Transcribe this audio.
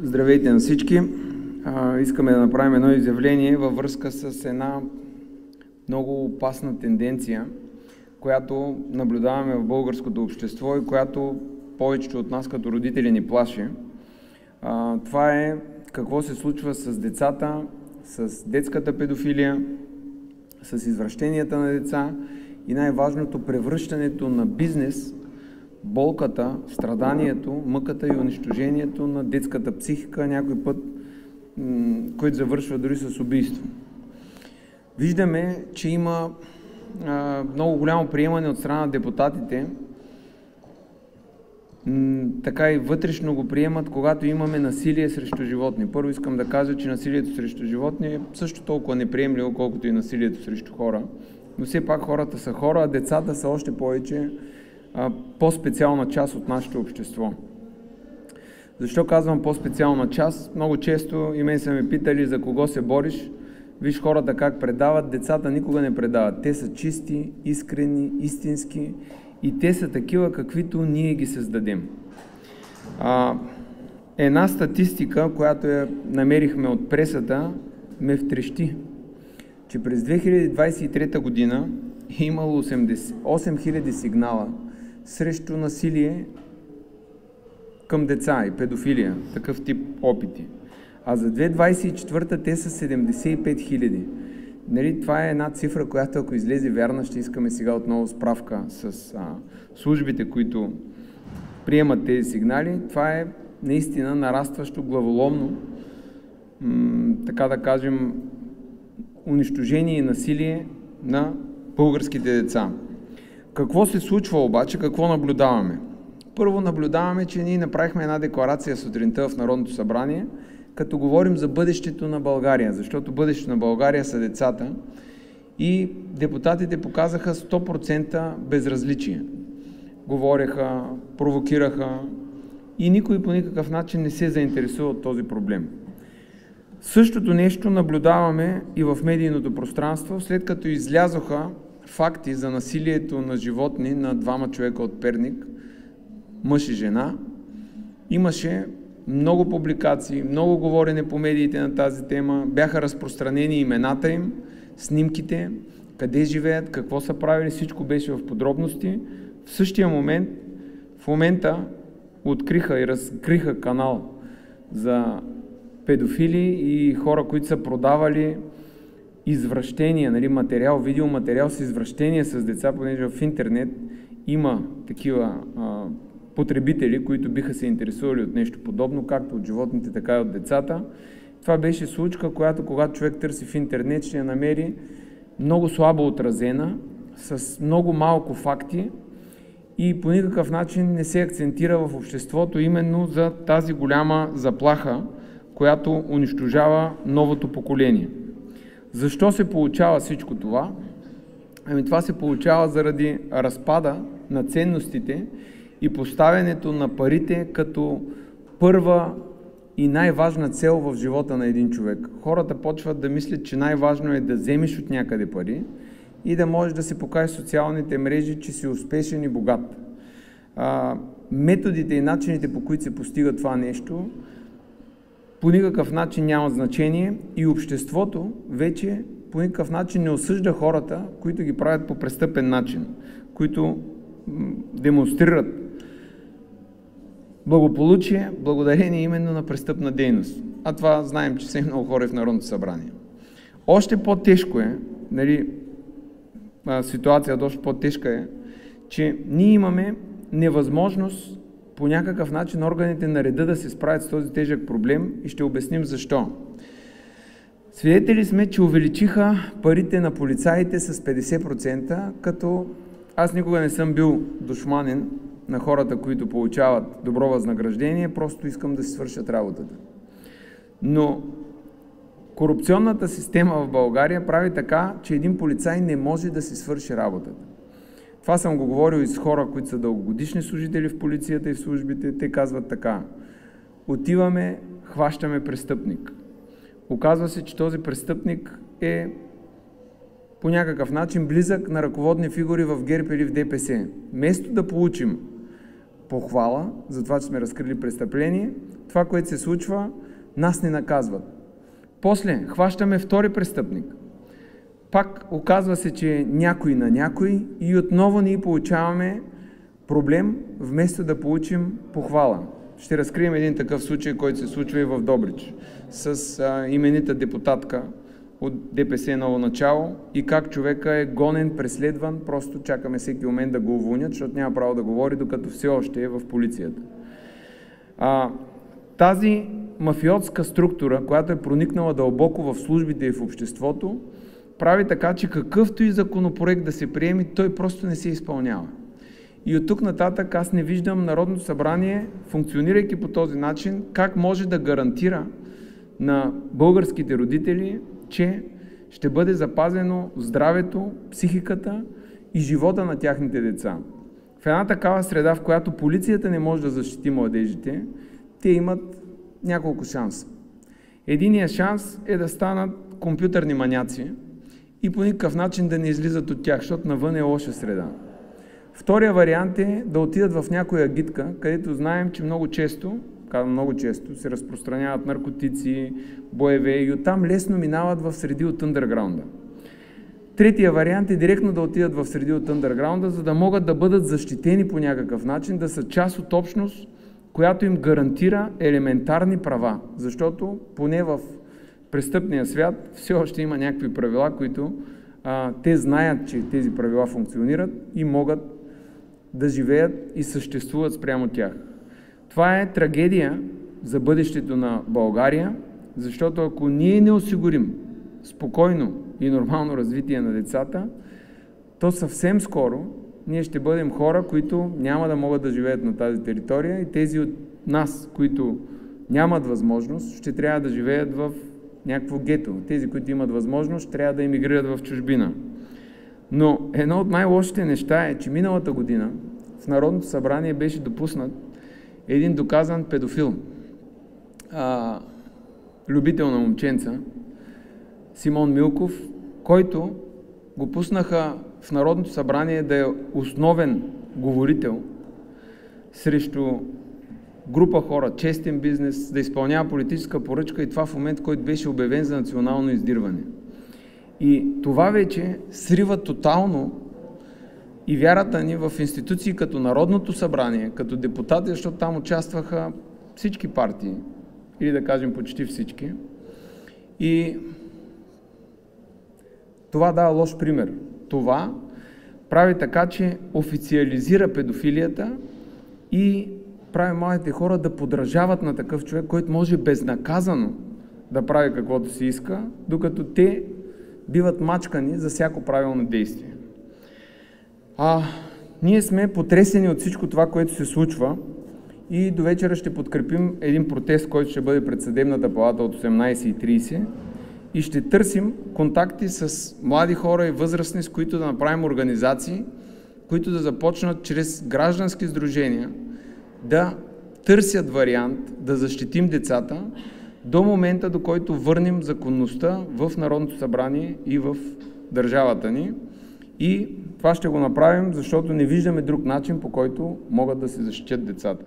Здравейте на всички! Искаме да направим едно изявление във връзка с една много опасна тенденция, която наблюдаваме в българското общество и която повечето от нас като родители ни плаши. Това е какво се случва с децата, с детската педофилия, с извращенията на деца и най-важното превръщането на бизнес, болката, страданието, мъката и унищожението на детската психика, някой път, който завършва дори с убийство. Виждаме, че има много голямо приемане от страна на депутатите, така и вътрешно го приемат, когато имаме насилие срещу животни. Първо искам да кажа, че насилието срещу животни е също толкова неприемливо, колкото и насилието срещу хора. Но все пак хората са хора, а децата са още повече по-специална част от нашето общество. Защо казвам по-специална част? Много често и мен са ме питали за кого се бориш. Виж хората как предават, децата никога не предават. Те са чисти, искрени, истински и те са такива, каквито ние ги създадем. Една статистика, която я намерихме от пресата, ме втрещи, че през 2023 година е имало 8000 сигнала срещу насилие към деца и педофилия, такъв тип опити. А за 2024 те са 75 000. Нали, това е една цифра, която ако излезе вярна, ще искаме сега отново справка с службите, които приемат тези сигнали. Това е наистина нарастващо главоломно, така да кажем, унищожение и насилие на българските деца. Какво се случва обаче, какво наблюдаваме? Първо наблюдаваме, че ние направихме една декларация сутринта в Народното събрание, като говорим за бъдещето на България, защото бъдещето на България са децата и депутатите показаха 100% безразличие. Говореха, провокираха и никой по никакъв начин не се заинтересува от този проблем. Същото нещо наблюдаваме и в медийното пространство, след като излязоха факти за насилието на животни на двама човека от Перник, мъж и жена. Имаше много публикации, много говорене по медиите на тази тема, бяха разпространени имената им, снимките, къде живеят, какво са правили, всичко беше в подробности. В същия момент, в момента откриха и разкриха канал за педофили и хора, които са продавали извращения, нали, материал, видеоматериал с извращения с деца, понеже в интернет има такива потребители, които биха се интересували от нещо подобно, както от животните, така и от децата. Това беше случка, която когато човек търси в интернет, ще я намери много слабо отразена, с много малко факти и по никакъв начин не се акцентира в обществото именно за тази голяма заплаха, която унищожава новото поколение. Защо се получава всичко това? Ами това се получава заради разпада на ценностите и поставянето на парите като първа и най-важна цел в живота на един човек. Хората почват да мислят, че най-важно е да вземеш от някъде пари и да можеш да се покажеш в социалните мрежи, че си успешен и богат. Методите и начините, по които се постига това нещо, по никакъв начин няма значение и обществото вече по никакъв начин не осъжда хората, които ги правят по престъпен начин, които демонстрират благополучие благодарение именно на престъпна дейност. А това знаем, че са много хора в Народното събрание. Още по-тежко е, нали, ситуацията още по-тежка е, че ние имаме невъзможност по някакъв начин органите на реда да се справят с този тежък проблем и ще обясним защо. Свидетели сме, че увеличиха парите на полицаите с 50%, като аз никога не съм бил душманин на хората, които получават добро възнаграждение, просто искам да си свършат работата. Но корупционната система в България прави така, че един полицай не може да си свърши работата. Това съм го говорил и с хора, които са дългогодишни служители в полицията и в службите. Те казват така: отиваме, хващаме престъпник. Оказва се, че този престъпник е по някакъв начин близък на ръководни фигури в ГЕРБ или в ДПС. Вместо да получим похвала за това, че сме разкрили престъпление, това, което се случва, нас не наказват. После хващаме втори престъпник. Пак оказва се, че някой на някой и отново ние получаваме проблем, вместо да получим похвала. Ще разкрием един такъв случай, който се случва и в Добрич, с именита депутатка от ДПС Ново начало и как човека е гонен, преследван, просто чакаме всеки момент да го уволнят, защото няма право да говори, докато все още е в полицията. Тази мафиотска структура, която е проникнала дълбоко в службите и в обществото, прави така, че какъвто и законопроект да се приеме, той просто не се изпълнява. И от тук нататък аз не виждам Народното събрание, функционирайки по този начин, как може да гарантира на българските родители, че ще бъде запазено здравето, психиката и живота на тяхните деца. В една такава среда, в която полицията не може да защити младежите, те имат няколко шанса. Единият шанс е да станат компютърни маняци и по никакъв начин да не излизат от тях, защото навън е лоша среда. Втория вариант е да отидат в някоя агитка, където знаем, че много често се разпространяват наркотици, боеве и оттам лесно минават в среди от ъндърграунда. Третия вариант е директно да отидат в среди от ъндърграунда, за да могат да бъдат защитени по някакъв начин, да са част от общност, която им гарантира елементарни права, защото поне в престъпния свят все още има някакви правила, които те знаят, че тези правила функционират и могат да живеят и съществуват спрямо тях. Това е трагедия за бъдещето на България, защото ако ние не осигурим спокойно и нормално развитие на децата, то съвсем скоро ние ще бъдем хора, които няма да могат да живеят на тази територия и тези от нас, които нямат възможност, ще трябва да живеят в някакво гето. Тези, които имат възможност, трябва да емигрират в чужбина. Но едно от най-лошите неща е, че миналата година в Народното събрание беше допуснат един доказан педофил, любител на момченца, Симон Милков, който го пуснаха в Народното събрание да е основен говорител срещу група хора, честен бизнес, да изпълнява политическа поръчка и това в момент, който беше обявен за национално издирване. И това вече срива тотално и вярата ни в институции като Народното събрание, като депутати, защото там участваха всички партии, или да кажем почти всички. И това дава лош пример. Това прави така, че официализира педофилията и прави младите хора да подражават на такъв човек, който може безнаказано да прави каквото си иска, докато те биват мачкани за всяко правилно действие. Ние сме потресени от всичко това, което се случва и до вечера ще подкрепим един протест, който ще бъде пред Съдебната палата от 18:30 и ще търсим контакти с млади хора и възрастни, с които да направим организации, които да започнат чрез граждански сдружения да търсят вариант да защитим децата до момента, до който върнем законността в Народното събрание и в държавата ни. И това ще го направим, защото не виждаме друг начин, по който могат да се защитят децата.